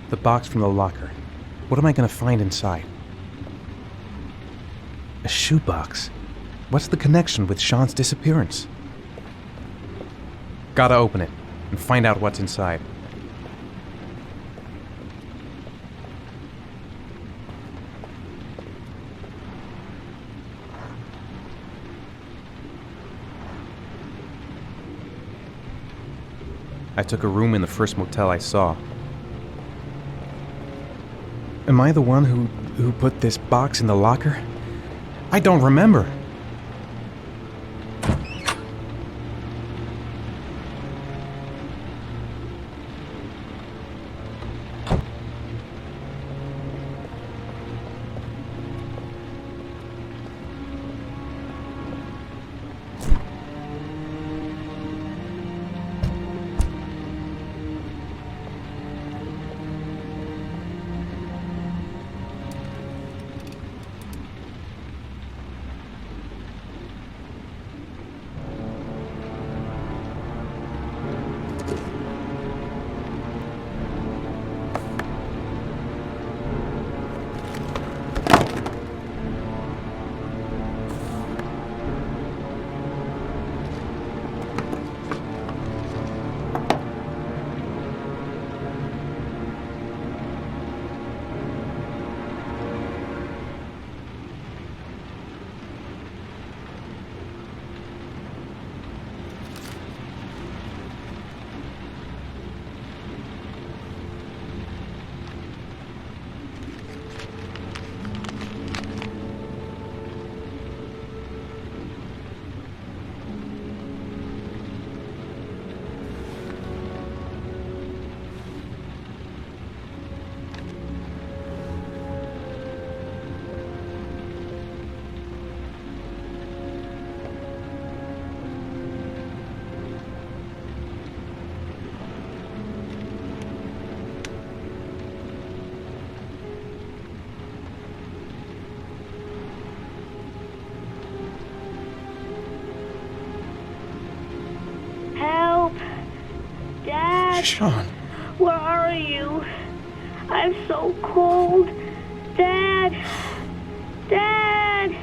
The box from the locker. What am I gonna find inside? A shoebox. What's the connection with Sean's disappearance? Gotta open it and find out what's inside. I took a room in the first motel I saw. Am I the one who put this box in the locker? I don't remember. Sean. Where are you? I'm so cold. Dad! Dad!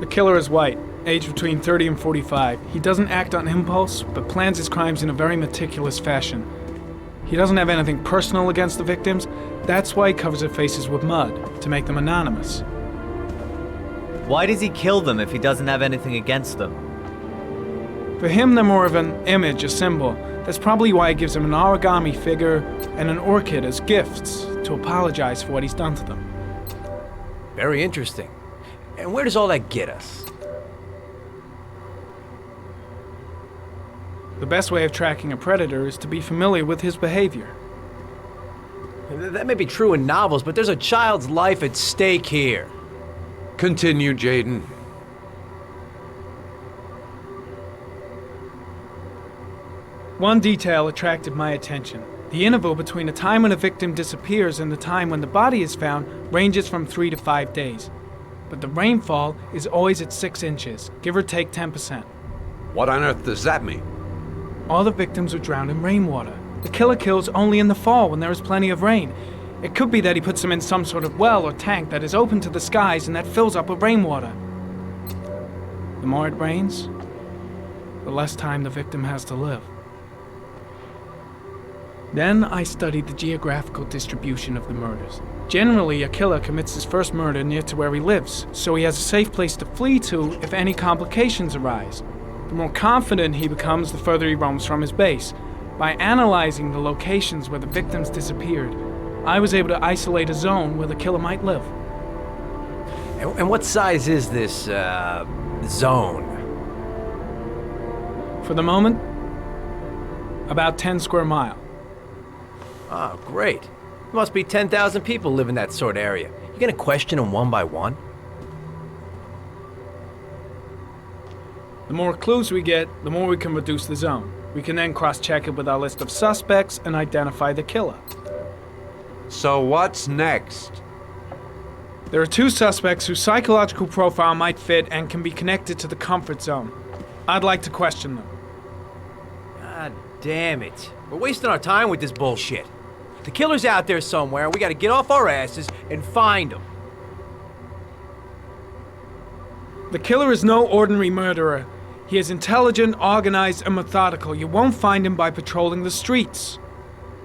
The killer is white, aged between 30 and 45. He doesn't act on impulse, but plans his crimes in a very meticulous fashion. He doesn't have anything personal against the victims. That's why he covers their faces with mud, to make them anonymous. Why does he kill them if he doesn't have anything against them? For him, they're more of an image, a symbol. That's probably why he gives them an origami figure and an orchid as gifts, to apologize for what he's done to them. Very interesting. And where does all that get us? The best way of tracking a predator is to be familiar with his behavior. That may be true in novels, but there's a child's life at stake here. Continue, Jaden. One detail attracted my attention. The interval between the time when a victim disappears and the time when the body is found ranges from 3 to 5 days. But the rainfall is always at 6 inches, give or take 10%. What on earth does that mean? All the victims were drowned in rainwater. The killer kills only in the fall when there is plenty of rain. It could be that he puts them in some sort of well or tank that is open to the skies and that fills up with rainwater. The more it rains, the less time the victim has to live. Then I studied the geographical distribution of the murders. Generally, a killer commits his first murder near to where he lives, so he has a safe place to flee to if any complications arise. The more confident he becomes, the further he roams from his base. By analyzing the locations where the victims disappeared, I was able to isolate a zone where the killer might live. And what size is this, zone? For the moment, about 10 square miles. Oh, great. There must be 10,000 people live in that sort of area. You gonna question them one by one? The more clues we get, the more we can reduce the zone. We can then cross-check it with our list of suspects and identify the killer. So what's next? There are 2 suspects whose psychological profile might fit and can be connected to the comfort zone. I'd like to question them. God damn it. We're wasting our time with this bullshit. The killer's out there somewhere, and we gotta get off our asses and find him. The killer is no ordinary murderer. He is intelligent, organized, and methodical. You won't find him by patrolling the streets.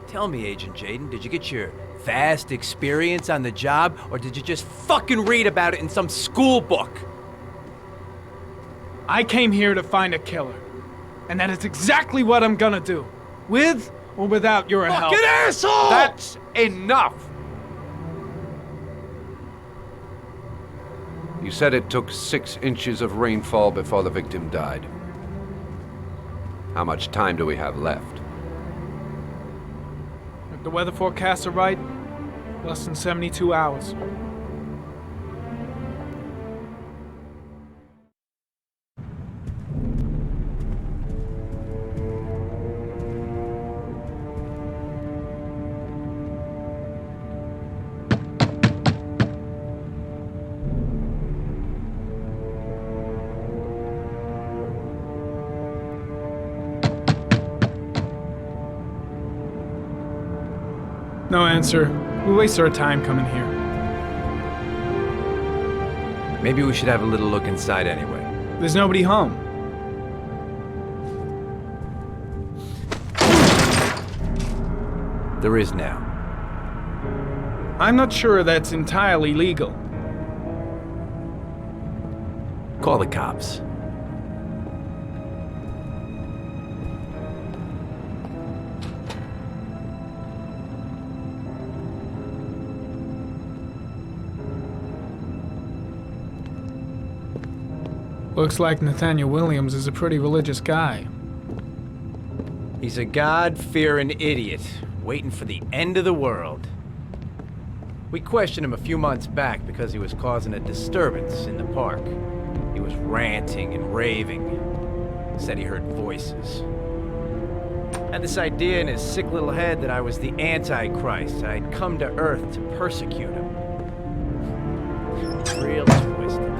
Tell me, Agent Jaden, did you get your vast experience on the job, or did you just fucking read about it in some school book? I came here to find a killer. And that is exactly what I'm gonna do. With or without your help. Fucking asshole! That's enough! You said it took 6 inches of rainfall before the victim died. How much time do we have left? If the weather forecasts are right, less than 72 hours. No answer. We waste our time coming here. Maybe we should have a little look inside anyway. There's nobody home. There is now. I'm not sure that's entirely legal. Call the cops. Looks like Nathaniel Williams is a pretty religious guy. He's a God-fearing idiot, waiting for the end of the world. We questioned him a few months back because he was causing a disturbance in the park. He was ranting and raving. Said he heard voices. Had this idea in his sick little head that I was the Antichrist. I'd come to Earth to persecute him. Real twisted.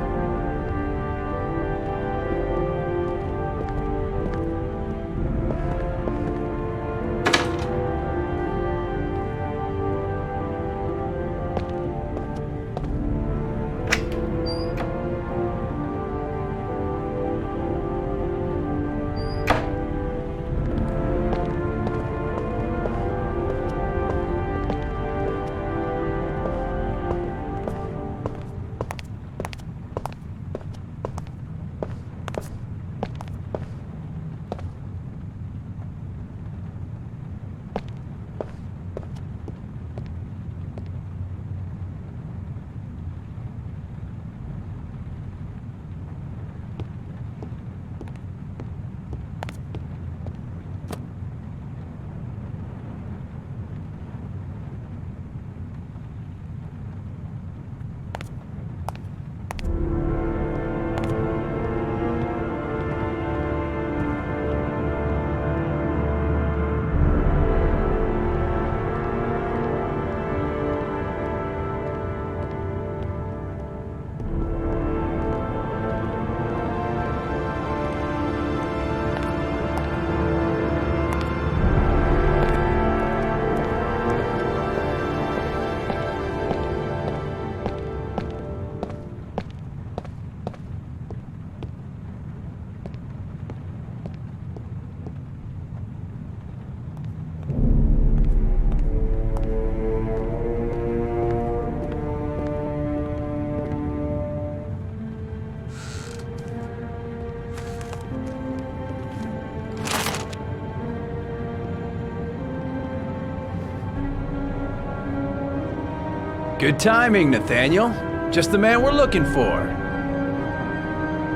Good timing, Nathaniel. Just the man we're looking for.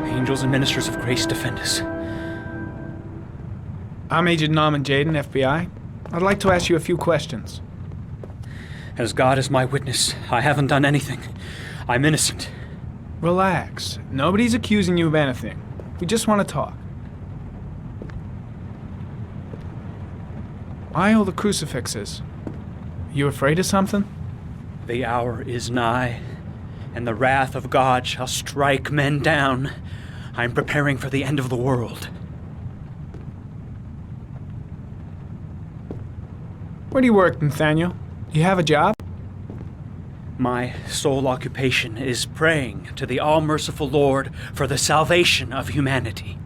Angels and ministers of grace defend us. I'm Agent Norman Jaden, FBI. I'd like to ask you a few questions. As God is my witness, I haven't done anything. I'm innocent. Relax. Nobody's accusing you of anything. We just want to talk. Why all the crucifixes? You afraid of something? The hour is nigh, and the wrath of God shall strike men down. I'm preparing for the end of the world. Where do you work, Nathaniel? Do you have a job? My sole occupation is praying to the all-merciful Lord for the salvation of humanity.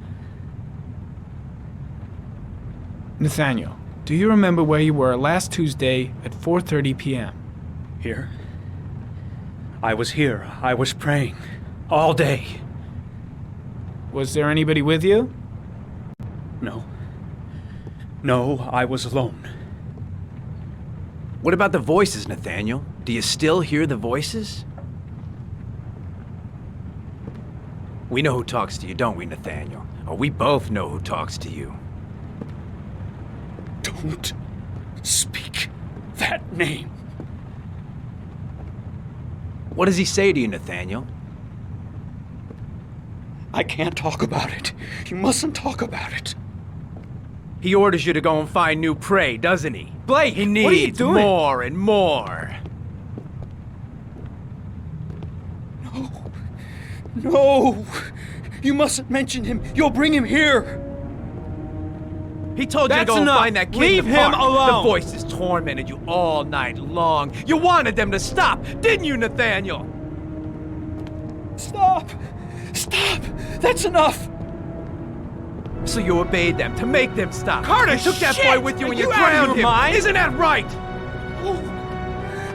Nathaniel, do you remember where you were last Tuesday at 4:30 p.m.? Here? I was here. I was praying. All day. Was there anybody with you? No. No, I was alone. What about the voices, Nathaniel? Do you still hear the voices? We know who talks to you, don't we, Nathaniel? Oh, we both know who talks to you. Don't speak that name. What does he say to you, Nathaniel? I can't talk about it. You mustn't talk about it. He orders you to go and find new prey, doesn't he? Blake, He what are you needs doing? more and more. No! You mustn't mention him. You'll bring him here. He told you to That's go and enough. find that kid Leave in the him park. alone. The voices tormented you all night long. You wanted them to stop, didn't you, Nathaniel? Stop! Stop! That's enough! So you obeyed them to make them stop. Carter, you took that shit! boy with you Are and you you out of drowned your him. mind? Isn't that right?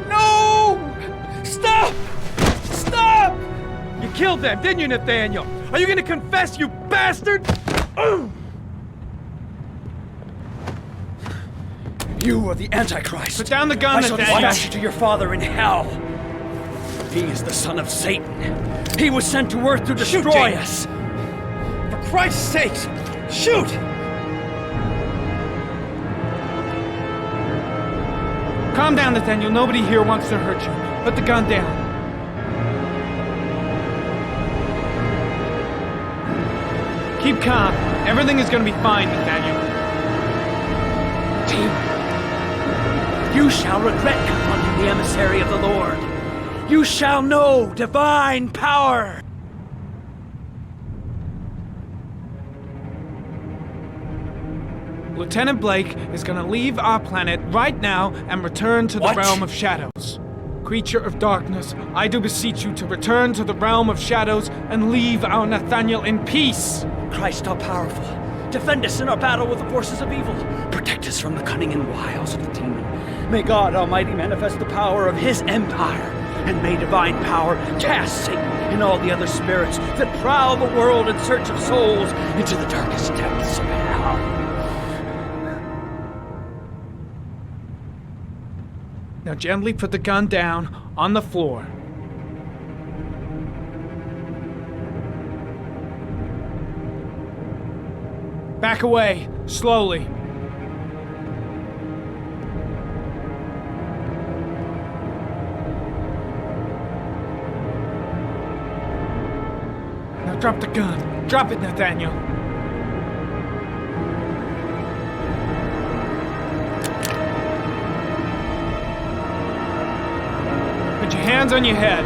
No! Stop! Stop! You killed them, didn't you, Nathaniel? Are you gonna confess, you bastard? You are the Antichrist. Put down the gun, I shall Nathaniel. dispatch you to your father in hell. He is the son of Satan. He was sent to earth to destroy James. us. For Christ's sake, shoot! Calm down, Nathaniel. Nobody here wants to hurt you. Put the gun down. Keep calm. Everything is gonna be fine, Nathaniel. You shall regret confronting the emissary of the Lord. You shall know divine power. Lieutenant Blake is gonna leave our planet right now and return to the What? realm of shadows. Creature of darkness, I do beseech you to return to the realm of shadows and leave our Nathaniel in peace. Christ all powerful, defend us in our battle with the forces of evil. Protect us from the cunning and wiles of the demon. May God Almighty manifest the power of His empire, and may divine power cast Satan and all the other spirits that prowl the world in search of souls into the darkest depths of hell. Now gently put the gun down on the floor. Back away, slowly. Now drop the gun. Drop it, Nathaniel. Put your hands on your head.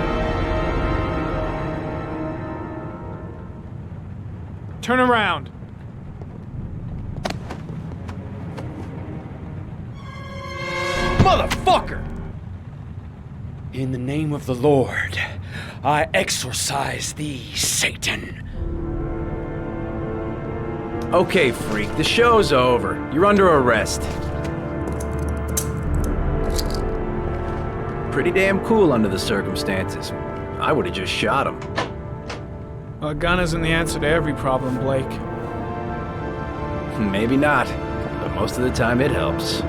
Turn around. Motherfucker! In the name of the Lord, I exorcise thee, Satan. Okay, freak, the show's over. You're under arrest. Pretty damn cool under the circumstances. I would've just shot him. A gun isn't the answer to every problem, Blake. Maybe not, but most of the time it helps.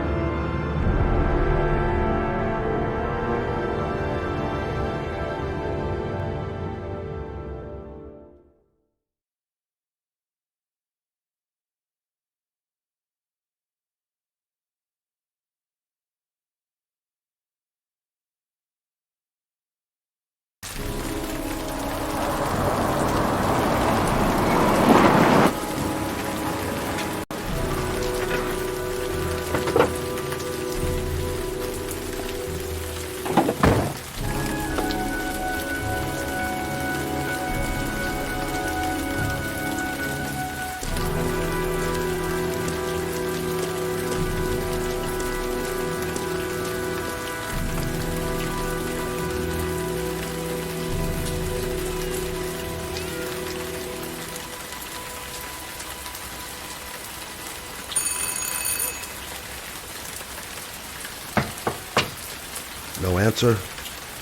No answer.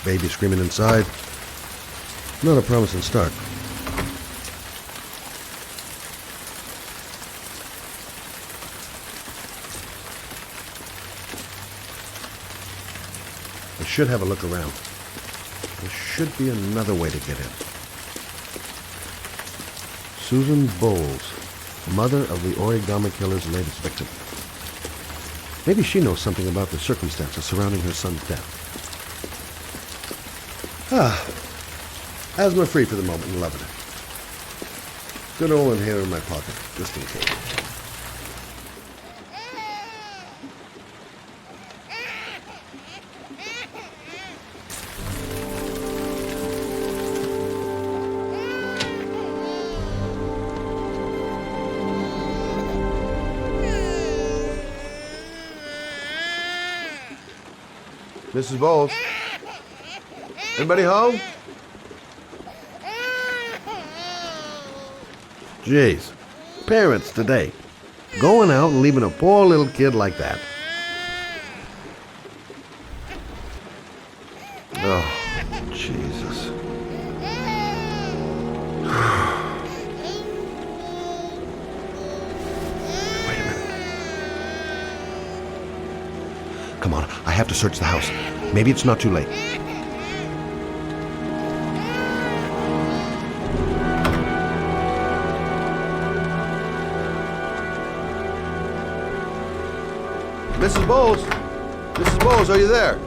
Baby screaming inside. Not a promising start. I should have a look around. There should be another way to get in. Susan Bowles, mother of the Origami Killer's latest victim. Maybe she knows something about the circumstances surrounding her son's death. Asthma free for the moment and loving it. Good old inhaler in my pocket, just in case. Mrs. Bowles? Anybody home? Jeez. Parents today. Going out and leaving a poor little kid like that. Oh, Jesus. Wait a minute. Come on, I have to search the house. Maybe it's not too late. Mrs. Bowles? Mrs. Bowles, are you there?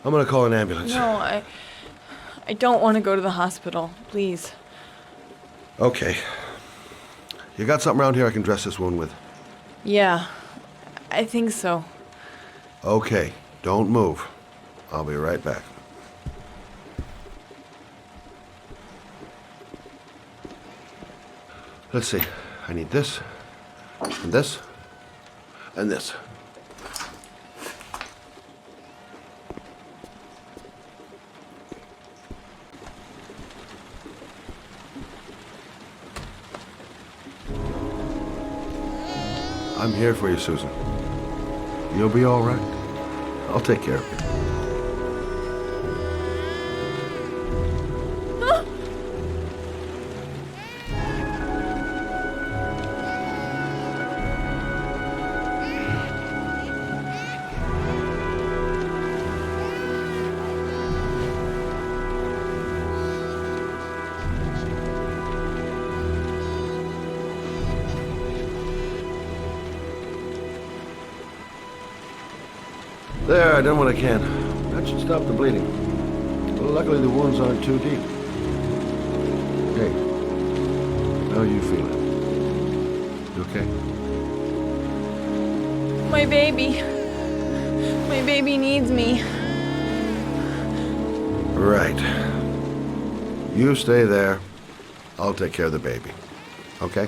I'm gonna call an ambulance. No, I don't want to go to the hospital. Please. Okay. You got something around here I can dress this wound with? Yeah, I think so. Okay, don't move. I'll be right back. Let's see. I need this, and this, and this. I'm here for you, Susan. You'll be all right. I'll take care of you. There, I done what I can. That should stop the bleeding. Well, luckily the wounds aren't too deep. Hey, how are you feeling? You okay? My baby. My baby needs me. Right. You stay there. I'll take care of the baby. Okay?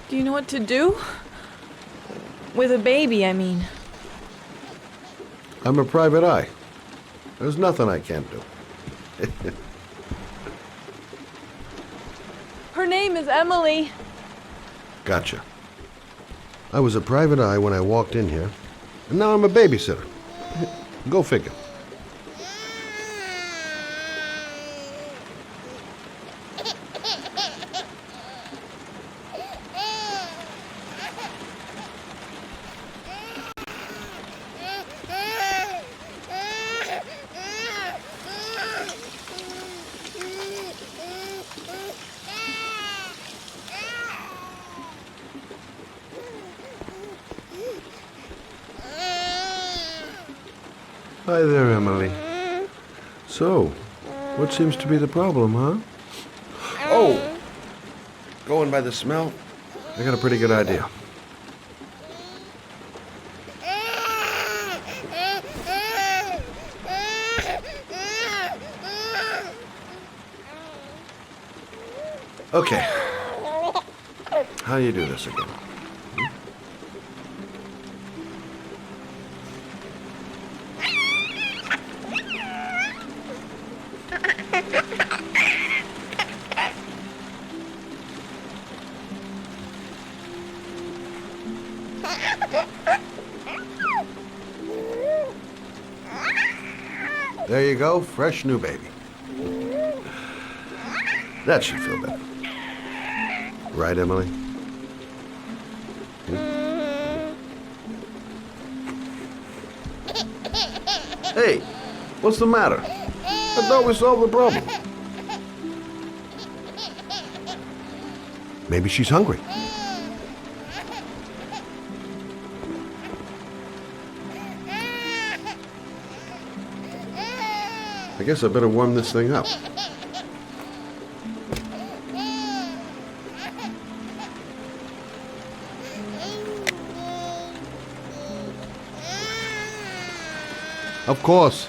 Do you know what to do? With a baby, I mean. I'm a private eye. There's nothing I can't do. Her name is Emily. Gotcha. I was a private eye when I walked in here, and now I'm a babysitter. Go figure. Hi there, Emily. So, what seems to be the problem, huh? Oh! Going by the smell, I got a pretty good idea. Okay. How do you do this again? There you go, fresh new baby. That should feel better. Right, Emily? Hey, what's the matter? I thought we solved the problem. Maybe she's hungry. I guess I better warm this thing up. Of course.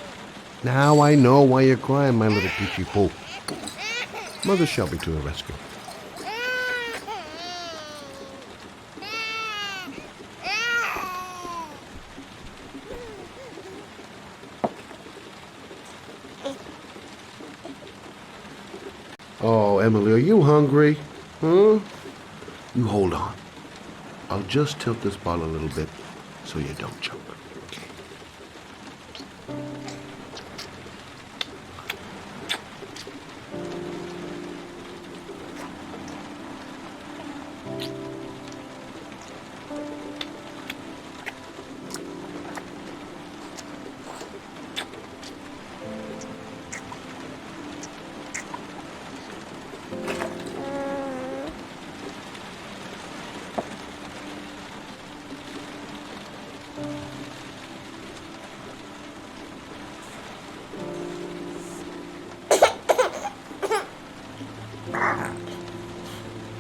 Now I know why you're crying, my little peachy poo. Mother Shelby to the rescue. Oh, Emily, are you hungry? Huh? You hold on. I'll just tilt this bottle a little bit so you don't choke.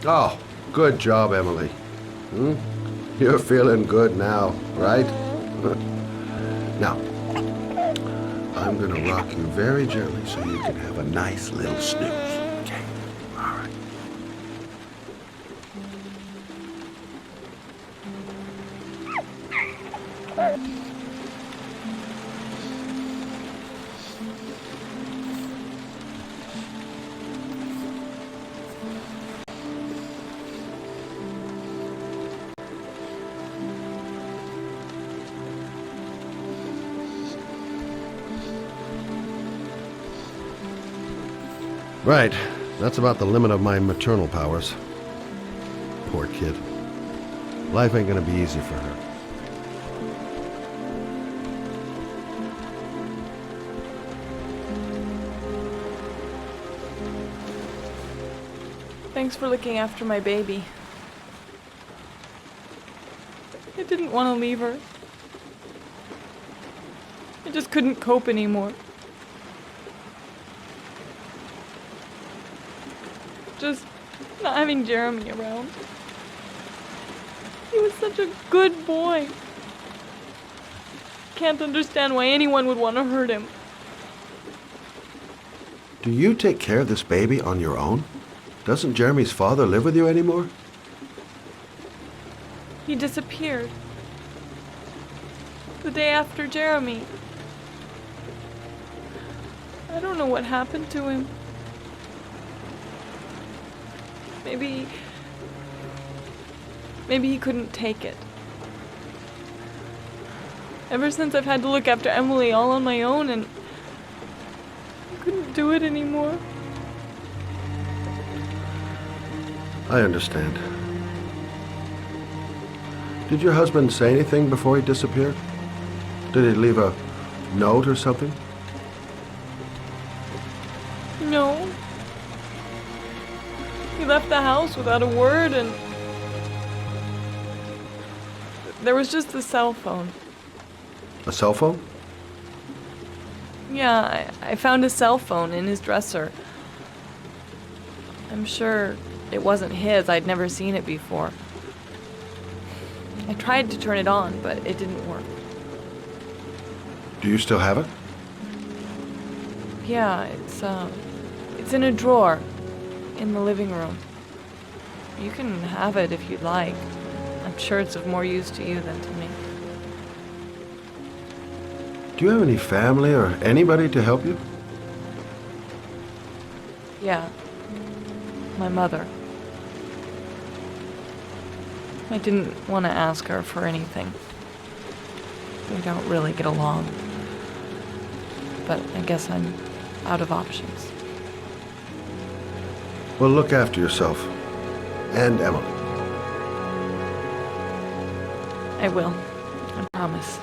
Oh, good job, Emily. You're feeling good now, right? Now, I'm gonna rock you very gently so you can have a nice little snooze. Okay? All right. Right. That's about the limit of my maternal powers. Poor kid. Life ain't gonna be easy for her. Thanks for looking after my baby. I didn't want to leave her. I just couldn't cope anymore. Just not having Jeremy around. He was such a good boy. Can't understand why anyone would want to hurt him. Do you take care of this baby on your own? Doesn't Jeremy's father live with you anymore? He disappeared. The day after Jeremy. I don't know what happened to him. Maybe he couldn't take it. Ever since I've had to look after Emily all on my own, and I couldn't do it anymore. I understand. Did your husband say anything before he disappeared? Did he leave a note or something? No. He left the house without a word, and there was just the cell phone. A cell phone? Yeah, I found a cell phone in his dresser. I'm sure it wasn't his. I'd never seen it before. I tried to turn it on, but it didn't work. Do you still have it? Yeah, it's in a drawer in the living room. You can have it if you'd like. I'm sure it's of more use to you than to me. Do you have any family or anybody to help you? Yeah. My mother. I didn't want to ask her for anything. We don't really get along. But I guess I'm out of options. Well, look after yourself. And Emily. I will. I promise.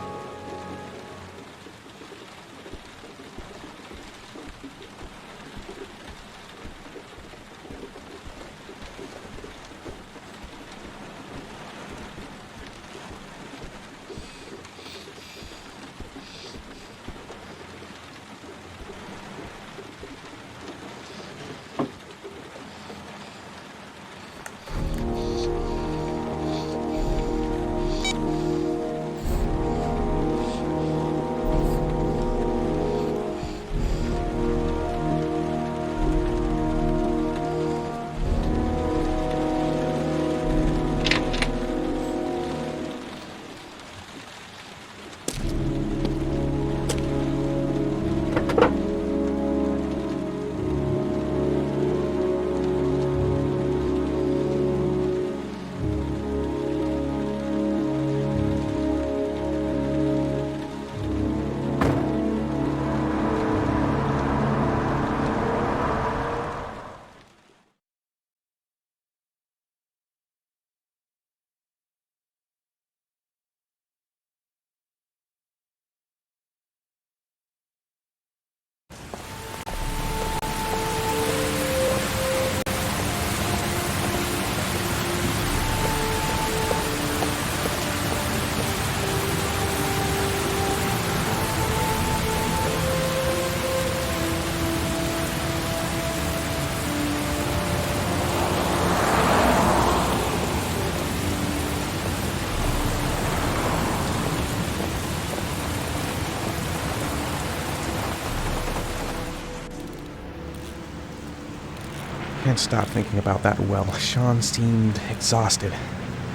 Can't stop thinking about that well. Sean seemed exhausted.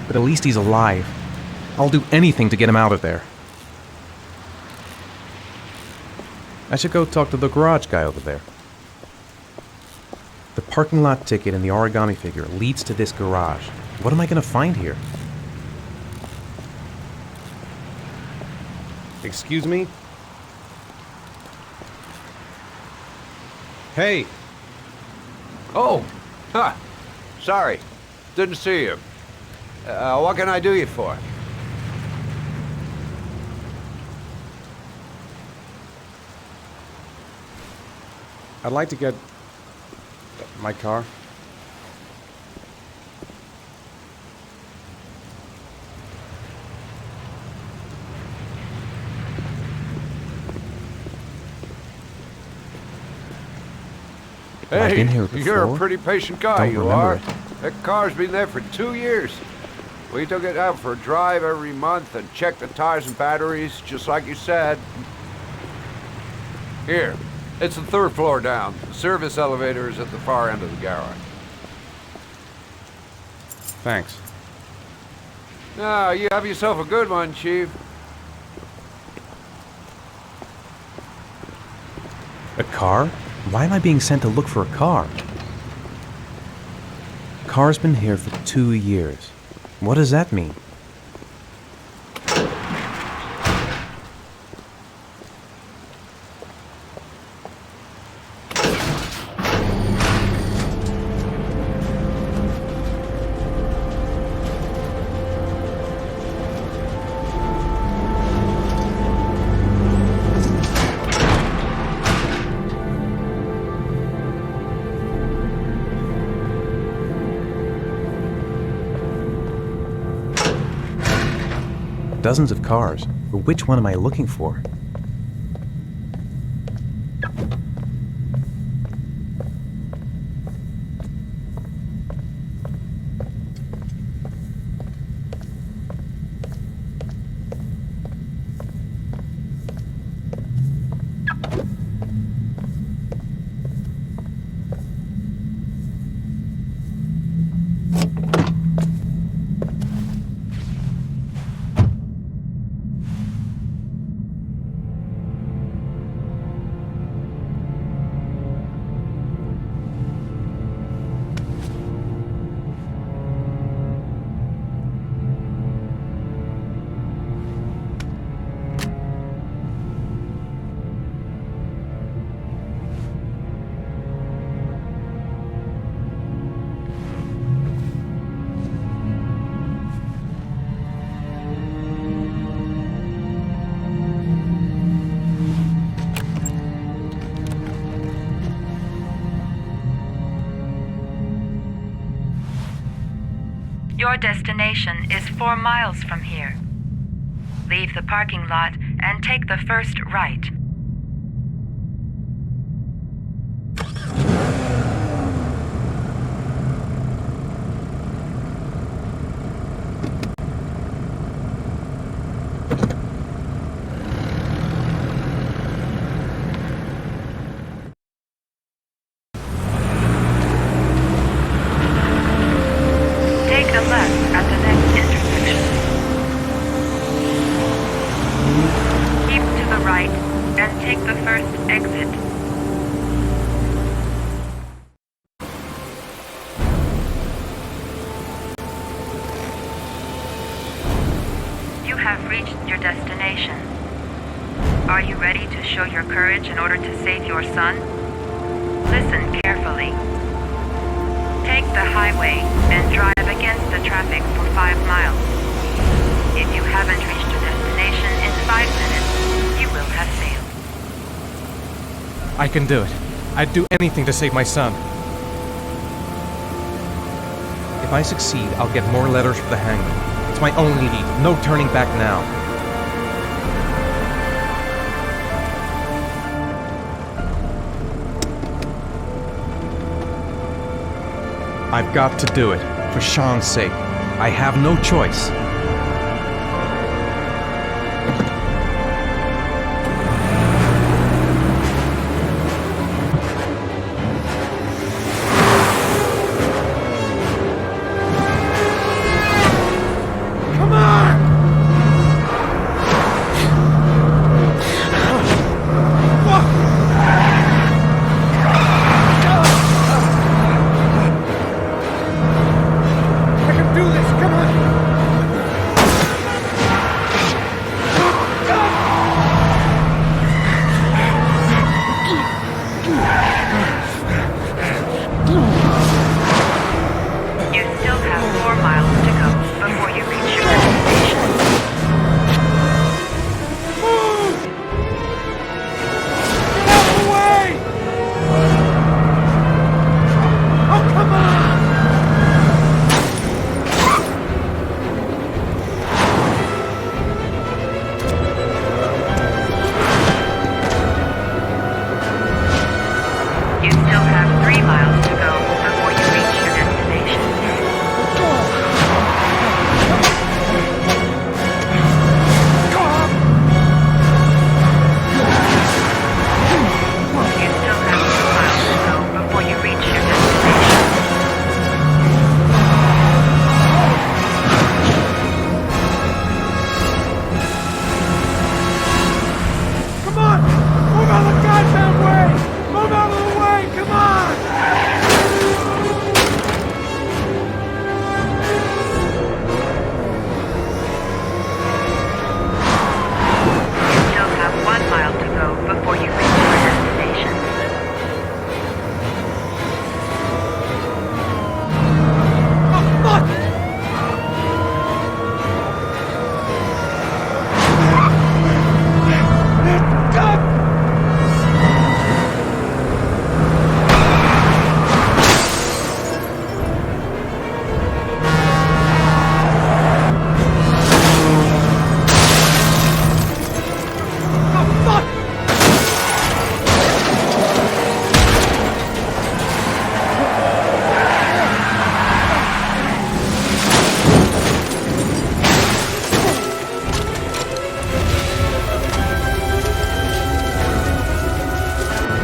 But at least he's alive. I'll do anything to get him out of there. I should go talk to the garage guy over there. The parking lot ticket and the origami figure leads to this garage. What am I going to find here? Excuse me? Hey! Oh, sorry. Didn't see you. What can I do you for? I'd like to get my car. Hey, I've been here you're a before. pretty patient guy, Don't you remember are. it. That car's been there for 2 years. We took it out for a drive every month and checked the tires and batteries, just like you said. Here, it's the 3rd floor down. The service elevator is at the far end of the garage. Thanks. Now, you have yourself a good one, Chief. A car? Why am I being sent to look for a car? Car's been here for 2 years. What does that mean? Dozens of cars, but which one am I looking for? Your destination is 4 miles from here. Leave the parking lot and take the first right. Take a left at the next intersection. Keep to the right and take the first exit. You have reached your destination. Are you ready to show your courage in order to save your son? Listen carefully. Take the highway and drive against the traffic for 5 miles. If you haven't reached your destination in 5 minutes, you will have failed. I can do it. I'd do anything to save my son. If I succeed, I'll get more letters for the hangman. It's my only lead. No turning back now. I've got to do it. For Sean's sake. I have no choice. You still have 4 miles to go before you reach your destination. You still have 3 miles to go before you reach your destination. You still have 2 miles to go before you reach your destination. Come on! Move out of the goddamn way! Move out of the way! Come on! You still have 1 mile to go before you reach your destination.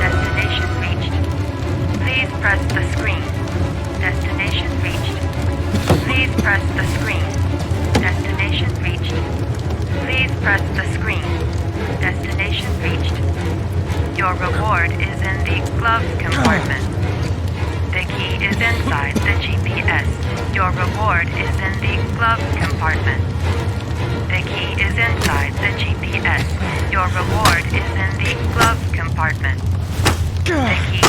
Destination reached. Please press the screen. Destination reached. Please press the screen. Destination reached. Please press the screen. Destination reached. Your reward is in the gloves compartment. The key is inside the GPS. Your reward is in the gloves compartment. The key is inside the GPS. Your reward is in the gloves compartment. The key.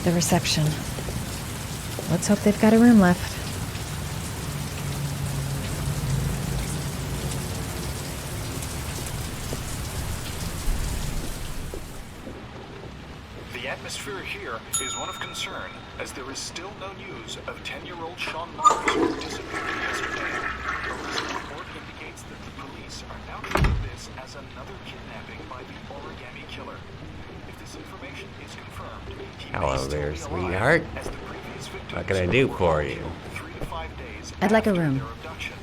The reception. Let's hope they've got a room left. The atmosphere here is one of concern, as there is still no news of 10-year-old Sean Mars who disappeared yesterday. A recent report indicates that the police are now treating this as another kidnapping by the Origami Killer. If this information is confirmed, he Hello may still there, be sweetheart. alive, as the previous victims What can I do were for all you? killed 3 to 5 days I'd like a after room. their abduction.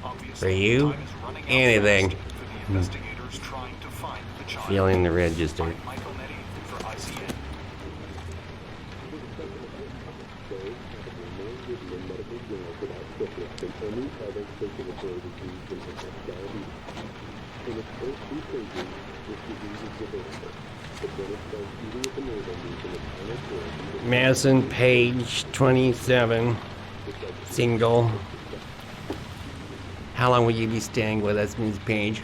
Obviously, For you? time is running out Anything. fast for the investigators trying to find the child. Feeling the register. I'm Michael Nettie for ICN. Madison, page 27. Single. How long will you be staying with us, Ms. Page?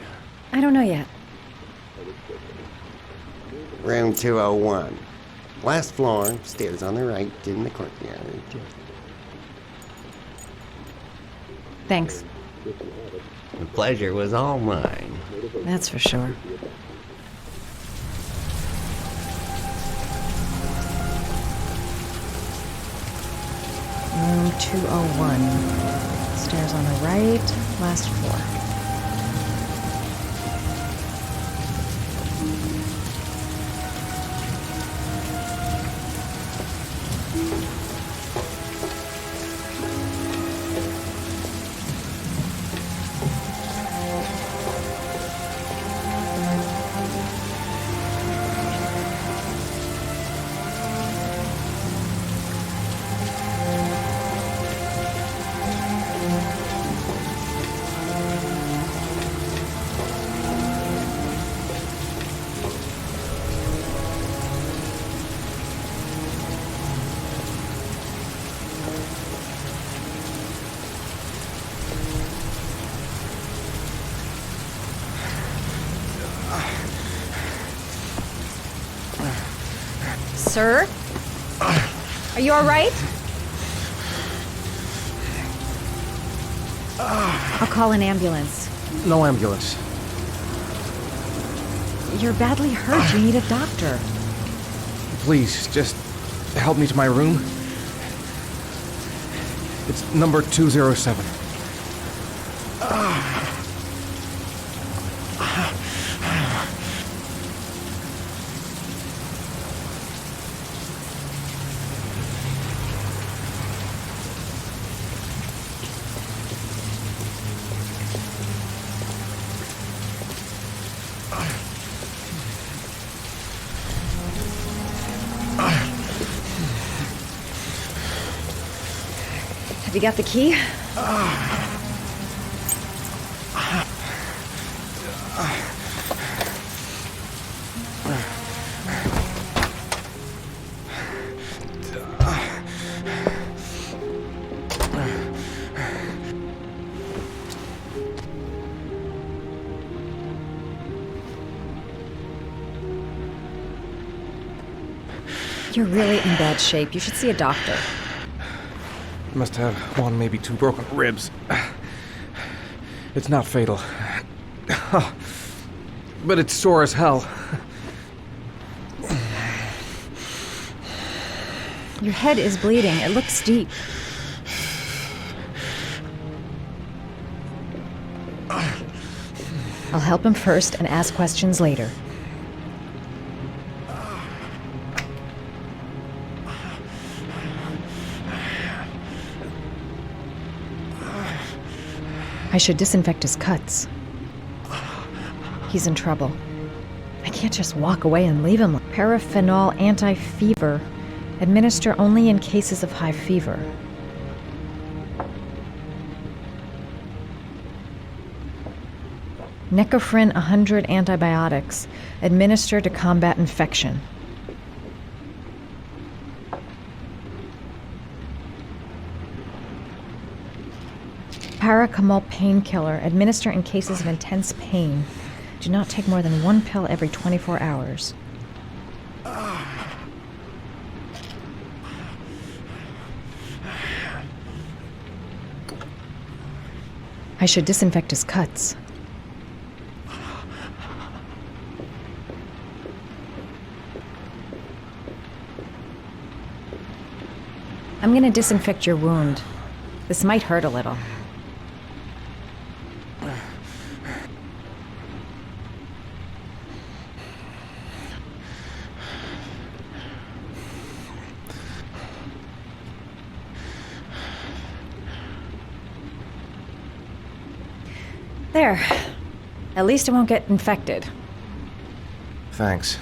I don't know yet. Room 201. Last floor, stairs on the right, in the courtyard. Thanks. The pleasure was all mine. That's for sure. Room 201. Stairs on the right, last floor. Sir? Are you all right? I'll call an ambulance. No ambulance. You're badly hurt. You need a doctor. Please, just help me to my room. It's number 207. Have you got the key? You're really in bad shape. You should see a doctor. Must have one, maybe two broken ribs. It's not fatal. But it's sore as hell. Your head is bleeding. It looks deep. I'll help him first and ask questions later. I should disinfect his cuts. He's in trouble. I can't just walk away and leave him. Paraphenol anti-fever. Administer only in cases of high fever. Necophren 100 antibiotics. Administer to combat infection. Paracetamol painkiller. Administer in cases of intense pain. Do not take more than one pill every 24 hours. should disinfect his cuts. I'm gonna disinfect your wound. This might hurt a little. There. At least it won't get infected. Thanks.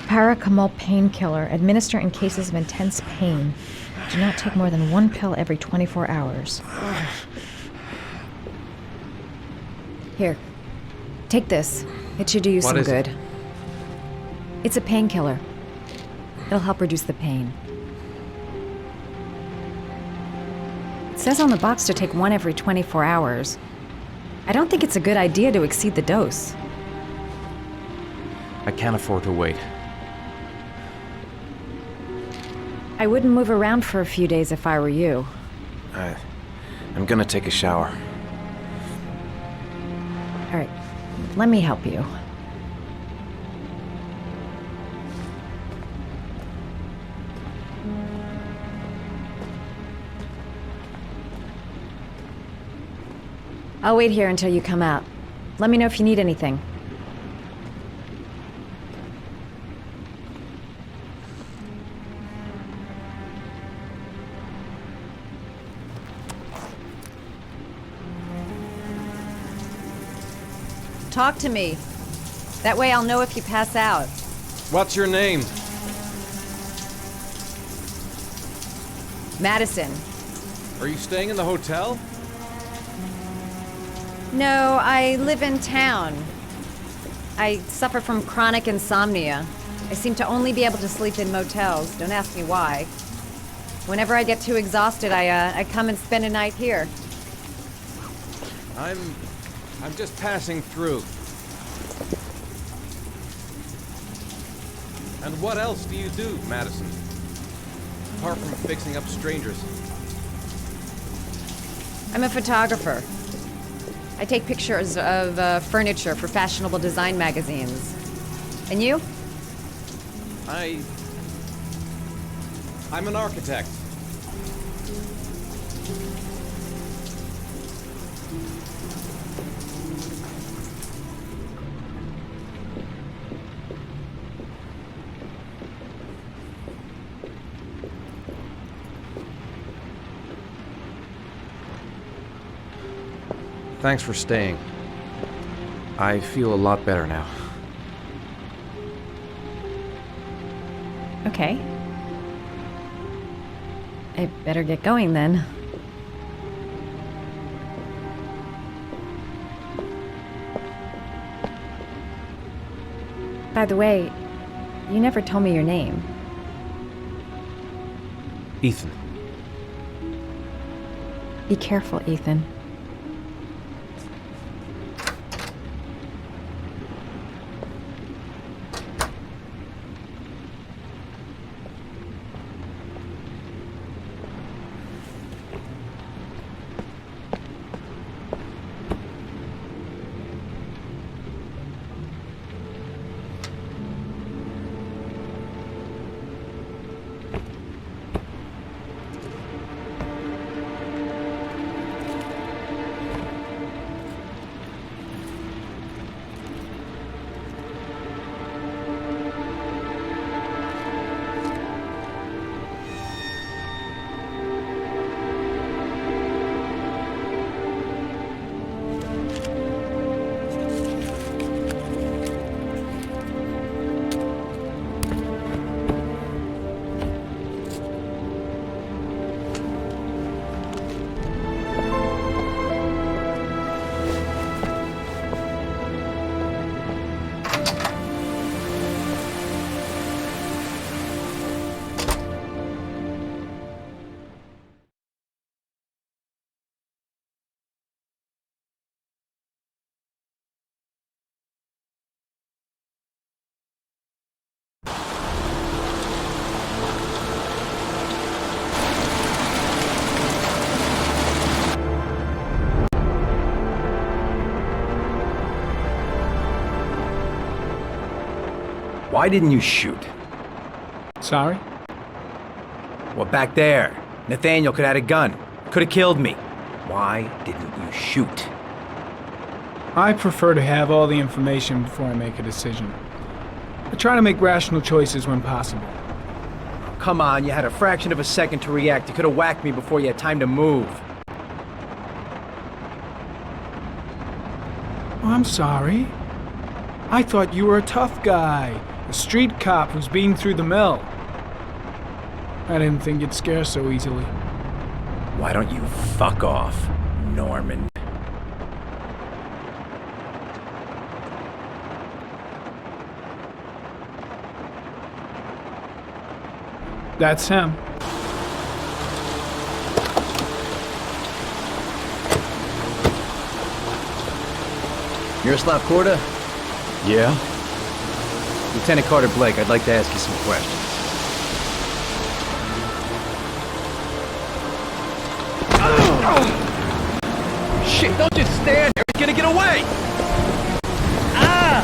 Paracetamol painkiller. Administer in cases of intense pain. Do not take more than 1 pill every 24 hours. Here. Take this. It should do you some good. It's a painkiller. It'll help reduce the pain. It says on the box to take 1 every 24 hours. I don't think it's a good idea to exceed the dose. I can't afford to wait. I wouldn't move around for a few days if I were you. I'm gonna take a shower. All right, let me help you. I'll wait here until you come out. Let me know if you need anything. Talk to me. That way I'll know if you pass out. What's your name? Madison. Are you staying in the hotel? No, I live in town. I suffer from chronic insomnia. I seem to only be able to sleep in motels. Don't ask me why. Whenever I get too exhausted, I come and spend a night here. I'm just passing through. And what else do you do, Madison? Apart from fixing up strangers. I'm a photographer. I take pictures of furniture for fashionable design magazines. And you? I'm an architect. Thanks for staying. I feel a lot better now. Okay. I better get going then. By the way, you never told me your name. Ethan. Be careful, Ethan. Why didn't you shoot? Sorry? Well, back there. Nathaniel could have had a gun. Could have killed me. Why didn't you shoot? I prefer to have all the information before I make a decision. I try to make rational choices when possible. Come on, you had a fraction of a second to react. You could have whacked me before you had time to move. Oh, I'm sorry. I thought you were a tough guy. A street cop who's been through the mill. I didn't think you'd scare so easily. Why don't you fuck off, Norman? That's him. Miroslav Korda? Yeah? Lieutenant Carter Blake, I'd like to ask you some questions. Shit, don't just stand there. He's gonna get away! Ah!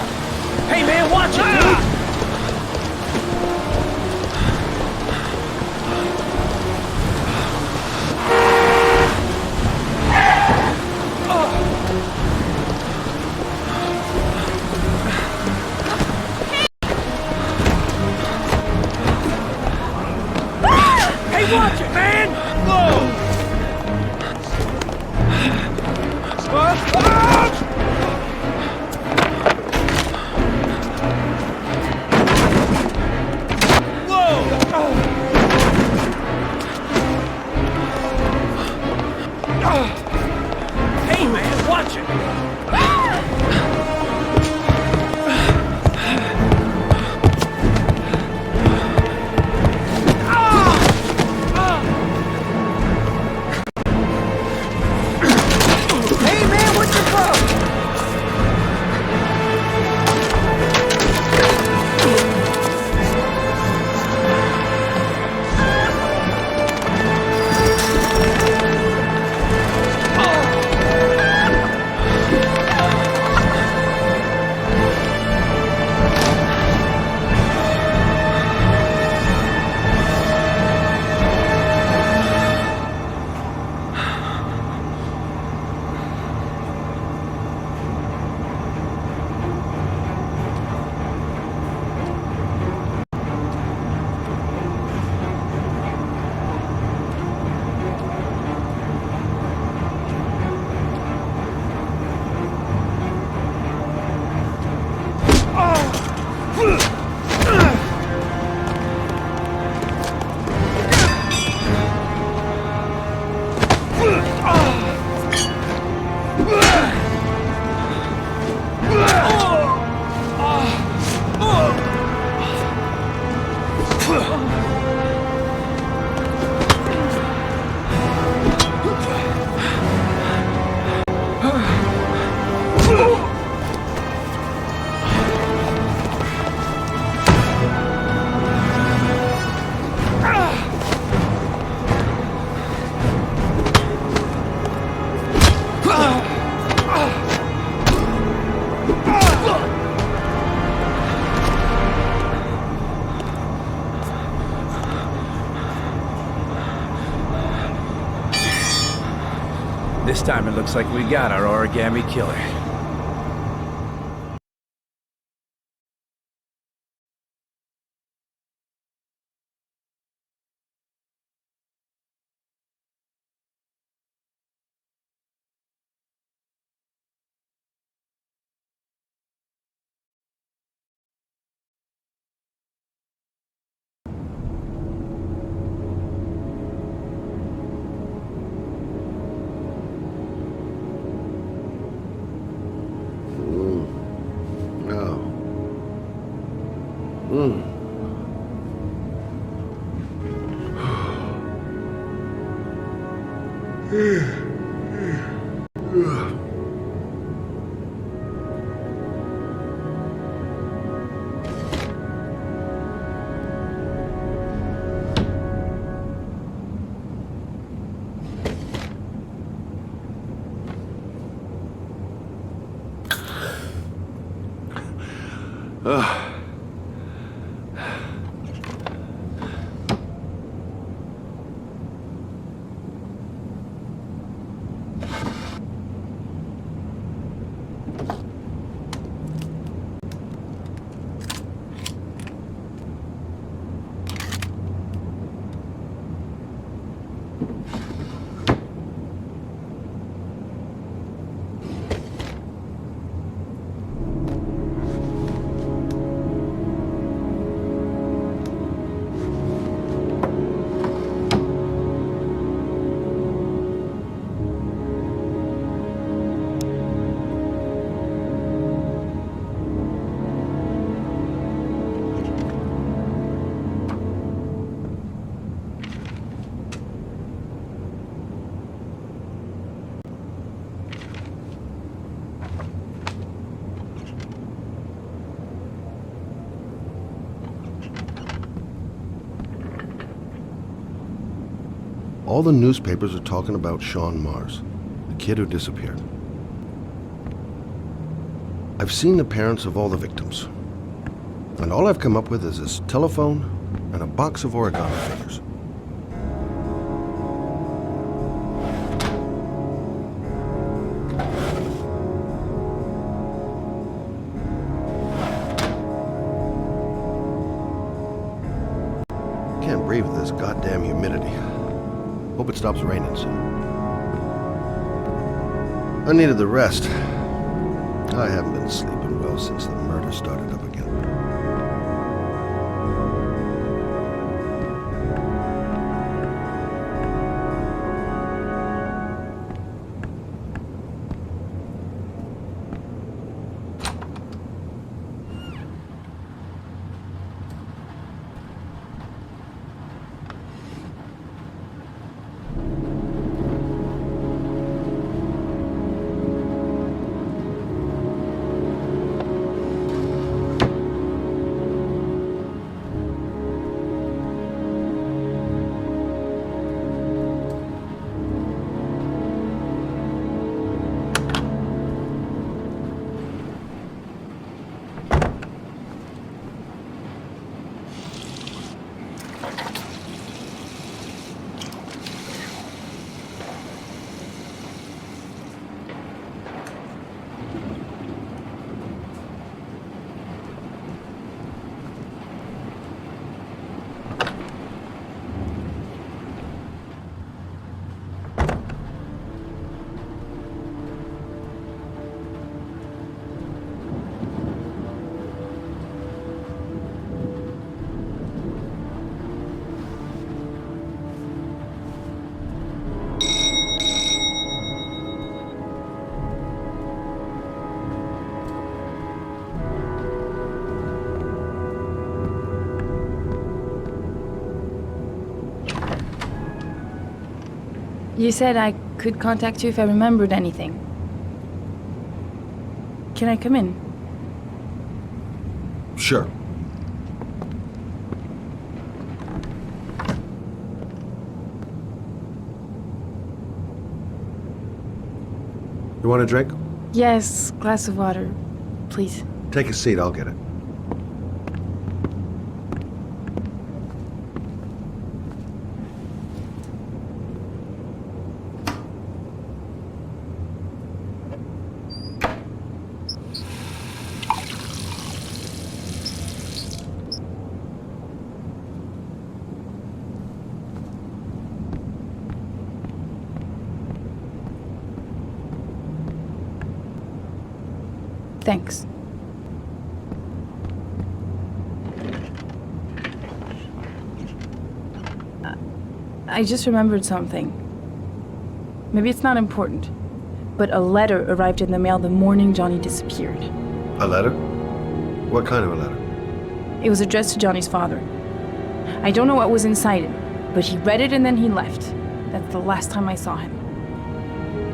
Hey, man, watch it, dude! Watch it, man! Whoa! Hey, man, watch it! This time it looks like we got our Origami Killer. All the newspapers are talking about Sean Mars, the kid who disappeared. I've seen the parents of all the victims, and all I've come up with is this telephone and a box of origami figures. Can't breathe with this goddamn humidity. Hope it stops raining soon. I needed the rest. I haven't been sleeping well since the murder started up again. You said I could contact you if I remembered anything. Can I come in? Sure. You want a drink? Yes, glass of water, please. Take a seat, I'll get it. Thanks. I just remembered something. Maybe it's not important, but a letter arrived in the mail the morning Johnny disappeared. A letter? What kind of a letter? It was addressed to Johnny's father. I don't know what was inside it, but he read it and then he left. That's the last time I saw him.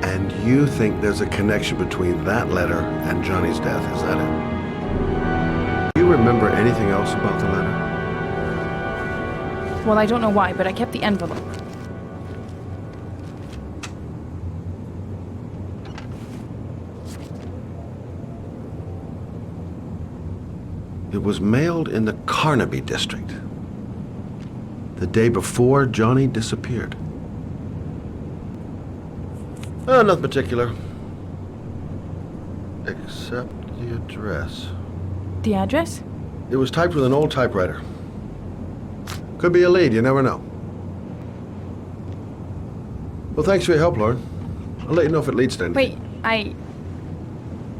And you think there's a connection between that letter and Johnny's death, is that it? Do you remember anything else about the letter? Well, I don't know why, but I kept the envelope. It was mailed in the Carnaby district, the day before Johnny disappeared. Nothing particular, except the address. The address? It was typed with an old typewriter. Could be a lead, you never know. Well, thanks for your help, Lauren. I'll let you know if it leads to anything. Wait,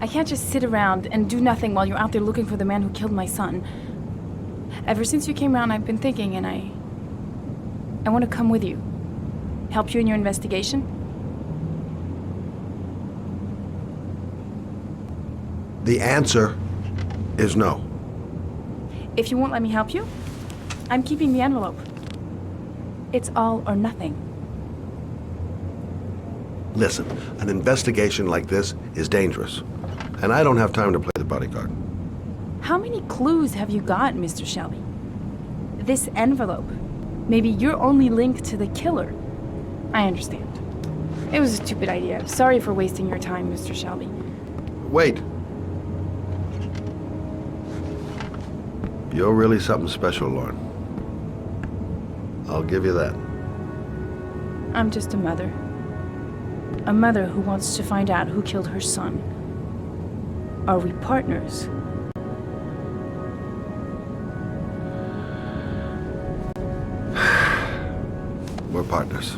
I can't just sit around and do nothing while you're out there looking for the man who killed my son. Ever since you came around, I've been thinking, and I want to come with you. Help you in your investigation? The answer is no. If you won't let me help you, I'm keeping the envelope. It's all or nothing. Listen, an investigation like this is dangerous, and I don't have time to play the bodyguard. How many clues have you got, Mr. Shelby? This envelope. Maybe your only link to the killer. I understand. It was a stupid idea. Sorry for wasting your time, Mr. Shelby. Wait. You're really something special, Lauren. I'll give you that. I'm just a mother. A mother who wants to find out who killed her son. Are we partners? We're partners.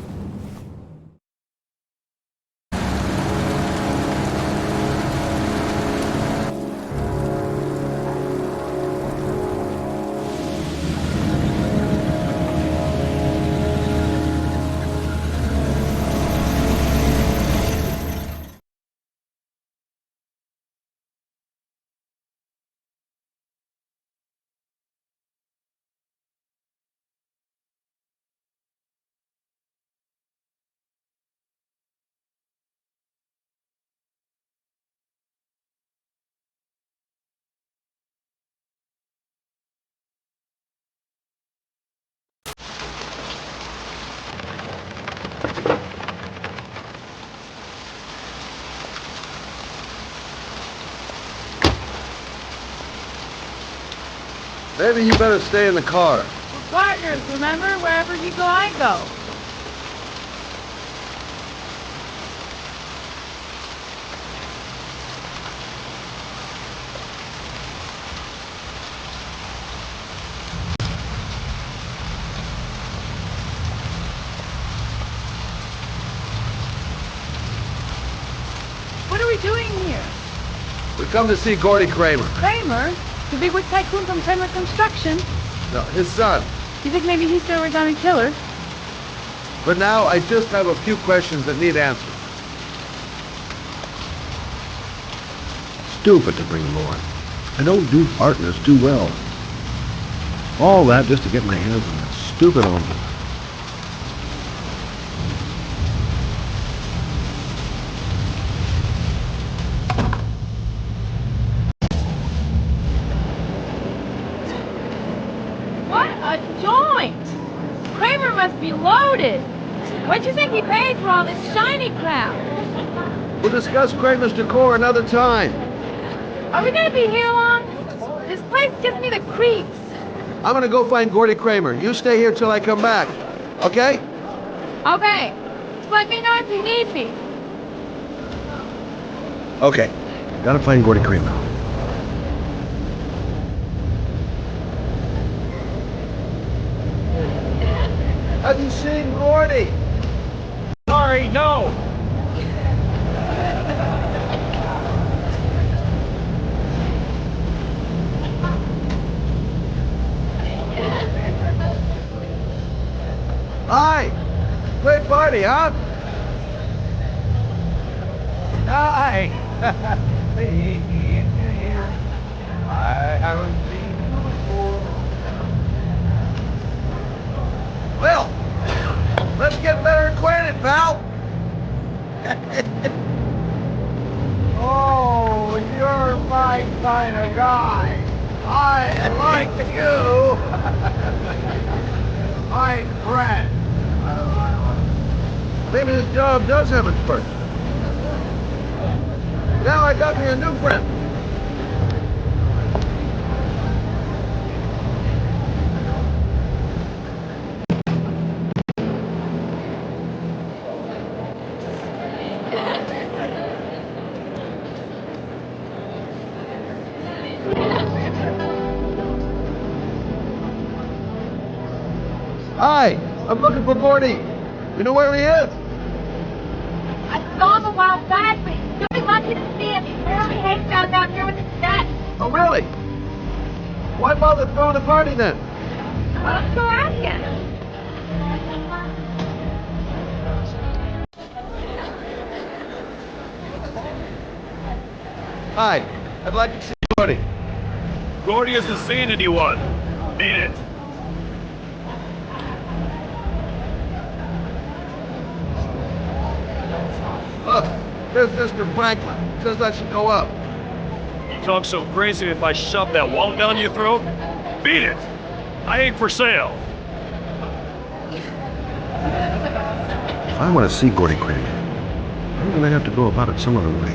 Maybe you better stay in the car. We're partners, remember? Wherever you go, I go. What are we doing here? We come to see Gordy Kramer. Kramer? The bigwig tycoon from Kramer Construction? No, his son. You think maybe he's the Origami Killer? But now I just have a few questions that need answers. Stupid to bring Lauren. I don't do partners too well. All that just to get my hands on that stupid envelope. What a joint! Kramer must be loaded. What do you think he paid for all this shiny crap? We'll discuss Kramer's decor another time. Are we gonna be here long? This place gives me the creeps. I'm gonna go find Gordy Kramer. You stay here till I come back. Okay? Okay. Just let me know if you need me. Okay. Gotta find Gordy Kramer. Have you seen Gordy? Sorry, no. Hi! Great party, huh? Hi. I haven't seen you before. Well, let's get better acquainted, pal. Oh, you're my kind of guy. I like you. My friend. Maybe this job does have its perks. Now I got me a new friend. Hi, I'm looking for Gordy. You know where he is? I saw him a while back, but you'll be lucky to see him. He barely hangs out down here with his dad. Oh, really? Why bother throwing a party then? Let's go ask him. Hi, I'd like to see Gordy. Gordy isn't seeing anyone. Beat it. Look, there's Mr. Franklin. Says I should go up. You talk so crazy if I shove that wallet down your throat? Beat it. I ain't for sale. If I want to see Gordy Kramer, I'm gonna have to go about it some other way.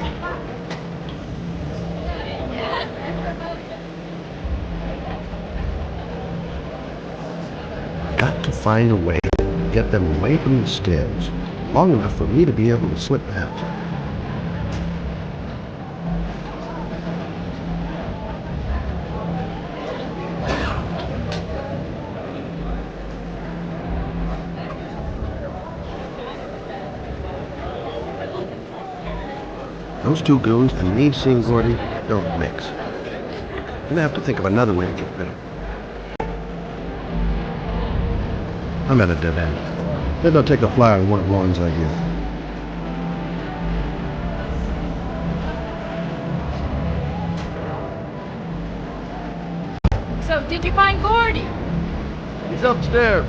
Got to find a way to get them away from the stairs, long enough for me to be able to slip past. Those two goons and me seeing Gordy don't mix. I'm gonna have to think of another way to get rid of him. I'm at a dead end. Maybe I'll take a flyer on one of Lauren's ideas. So, did you find Gordy? He's upstairs.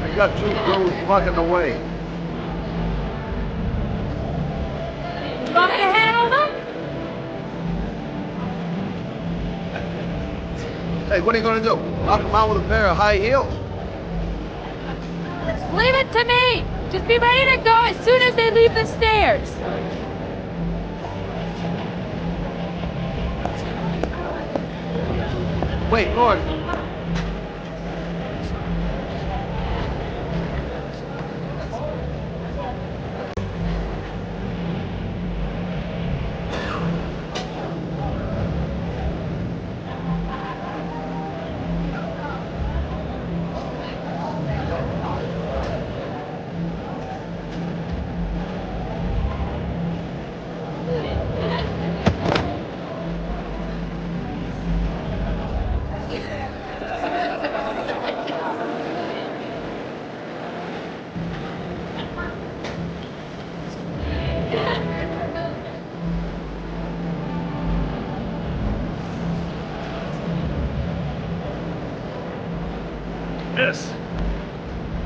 I got two goons blocking the way. You want me to handle them? Hey, what are you gonna do? Knock him out with a pair of high heels? Leave it to me. Just be ready to go as soon as they leave the stairs. Wait, Lord. Miss!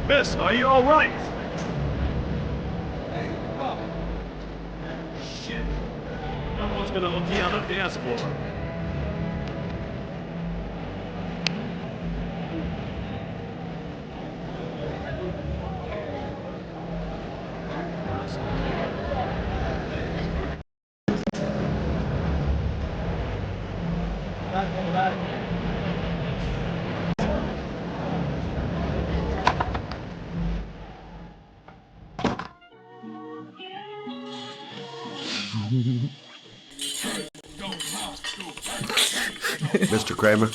Miss, are you alright? Shit. No one's gonna look me on the dance floor. Mr. Kramer?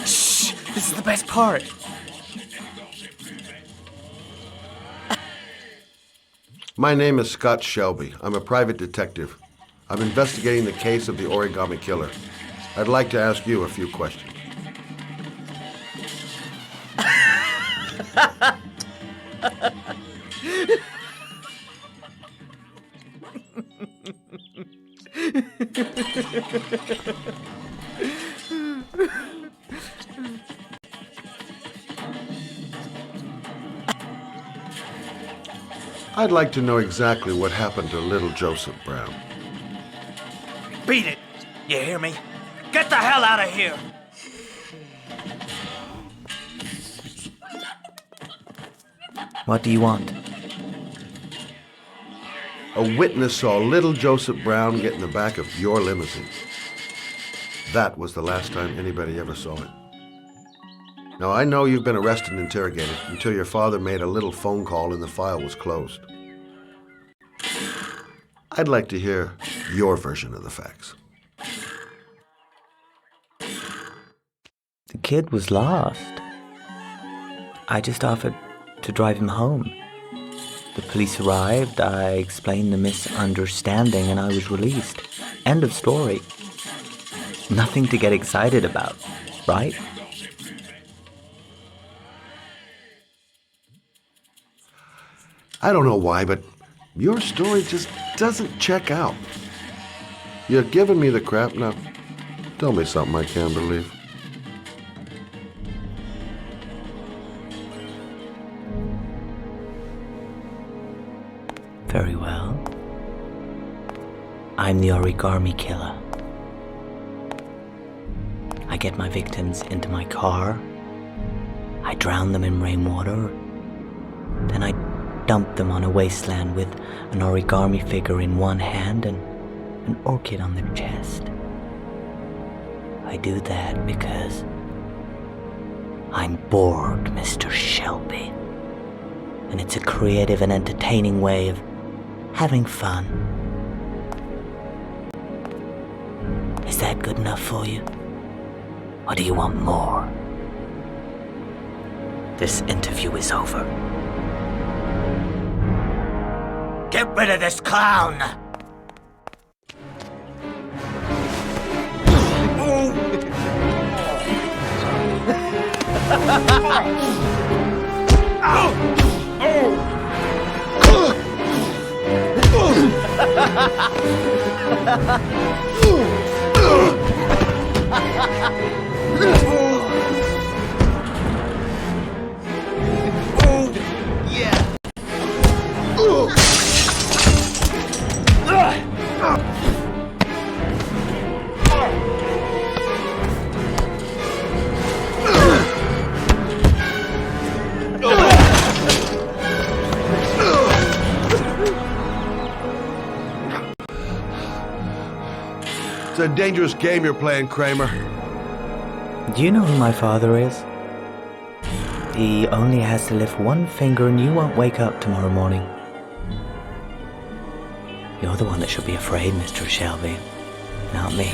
Shh! This is the best part. My name is Scott Shelby. I'm a private detective. I'm investigating the case of the Origami Killer. I'd like to ask you a few questions. I'd like to know exactly what happened to little Joseph Brown. Beat it! You hear me? Get the hell out of here! What do you want? A witness saw little Joseph Brown get in the back of your limousine. That was the last time anybody ever saw it. Now, I know you've been arrested and interrogated until your father made a little phone call and the file was closed. I'd like to hear your version of the facts. The kid was lost. I just offered to drive him home. The police arrived, I explained the misunderstanding, and I was released. End of story. Nothing to get excited about, right? I don't know why, but your story just doesn't check out. You're giving me the crap now. Tell me something I can't believe. Very well. I'm the Origami Killer. I get my victims into my car. I drown them in rainwater. Then I dump them on a wasteland with an origami figure in one hand and an orchid on their chest. I do that because I'm bored, Mr. Shelby. And it's a creative and entertaining way of having fun. Is that good enough for you? Or do you want more? This interview is over. Get rid of this clown! It's a dangerous game you're playing, Kramer. Do you know who my father is? He only has to lift one finger and you won't wake up tomorrow morning. You're the one that should be afraid, Mr. Shelby, not me.